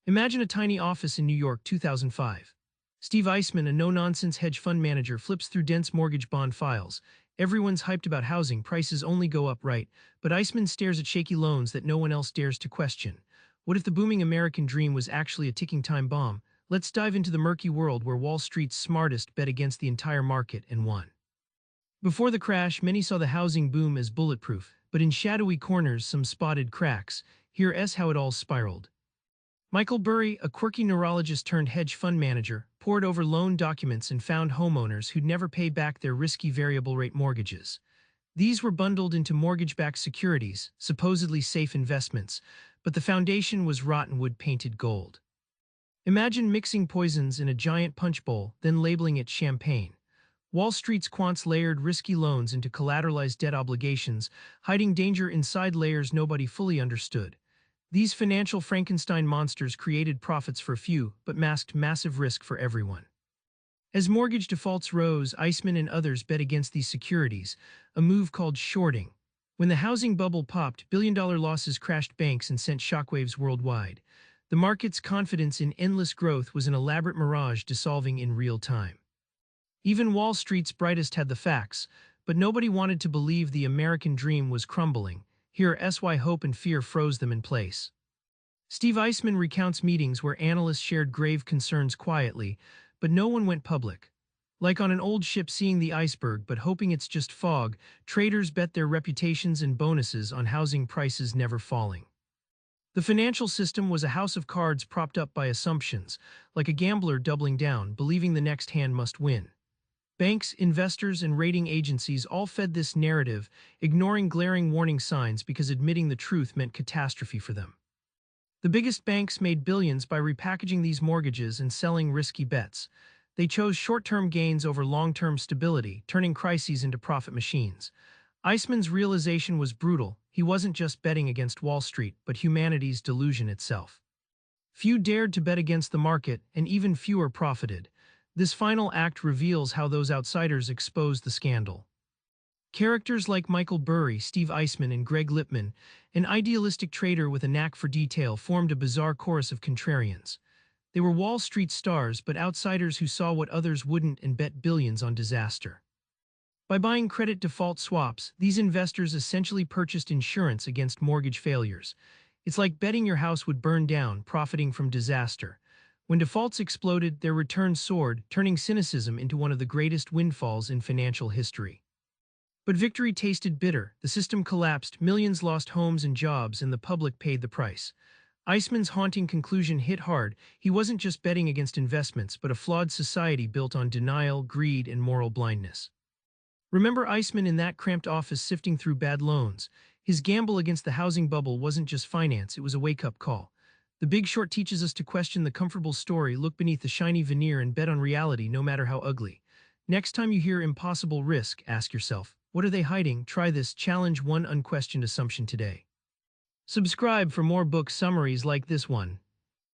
Imagine a tiny office in New York, 2005. Steve Eisman, a no-nonsense hedge fund manager, flips through dense mortgage bond files. Everyone's hyped about housing, prices only go up, right? But Eisman stares at shaky loans that no one else dares to question. What if the booming American dream was actually a ticking time bomb? Let's dive into the murky world where Wall Street's smartest bet against the entire market and won. Before the crash, many saw the housing boom as bulletproof, but in shadowy corners some spotted cracks. Here's how it all spiraled. Michael Burry, a quirky neurologist turned hedge fund manager, pored over loan documents and found homeowners who'd never pay back their risky variable rate mortgages. These were bundled into mortgage-backed securities, supposedly safe investments, but the foundation was rotten wood painted gold. Imagine mixing poisons in a giant punch bowl, then labeling it champagne. Wall Street's quants layered risky loans into collateralized debt obligations, hiding danger inside layers nobody fully understood. These financial Frankenstein monsters created profits for few, but masked massive risk for everyone. As mortgage defaults rose, Eisman and others bet against these securities, a move called shorting. When the housing bubble popped, billion-dollar losses crashed banks and sent shockwaves worldwide. The market's confidence in endless growth was an elaborate mirage dissolving in real time. Even Wall Street's brightest had the facts, but nobody wanted to believe the American dream was crumbling. Here's why hope and fear froze them in place. Steve Eisman recounts meetings where analysts shared grave concerns quietly, but no one went public. Like on an old ship seeing the iceberg but hoping it's just fog, traders bet their reputations and bonuses on housing prices never falling. The financial system was a house of cards propped up by assumptions, like a gambler doubling down, believing the next hand must win. Banks, investors, and rating agencies all fed this narrative, ignoring glaring warning signs because admitting the truth meant catastrophe for them. The biggest banks made billions by repackaging these mortgages and selling risky bets. They chose short-term gains over long-term stability, turning crises into profit machines. Eisman's realization was brutal. He wasn't just betting against Wall Street, but humanity's delusion itself. Few dared to bet against the market, and even fewer profited. This final act reveals how those outsiders exposed the scandal. Characters like Michael Burry, Steve Eisman, and Greg Lippman, an idealistic trader with a knack for detail, formed a bizarre chorus of contrarians. They were Wall Street stars, but outsiders who saw what others wouldn't and bet billions on disaster. By buying credit default swaps, these investors essentially purchased insurance against mortgage failures. It's like betting your house would burn down, profiting from disaster. When defaults exploded, their returns soared, turning cynicism into one of the greatest windfalls in financial history. But victory tasted bitter. The system collapsed, millions lost homes and jobs, and the public paid the price. Eisman's haunting conclusion hit hard. He wasn't just betting against investments, but a flawed society built on denial, greed, and moral blindness. Remember Eisman in that cramped office sifting through bad loans. His gamble against the housing bubble wasn't just finance, it was a wake-up call. The Big Short teaches us to question the comfortable story, look beneath the shiny veneer, and bet on reality no matter how ugly. Next time you hear impossible risk, ask yourself, what are they hiding? Try this, challenge one unquestioned assumption today. Subscribe for more book summaries like this one.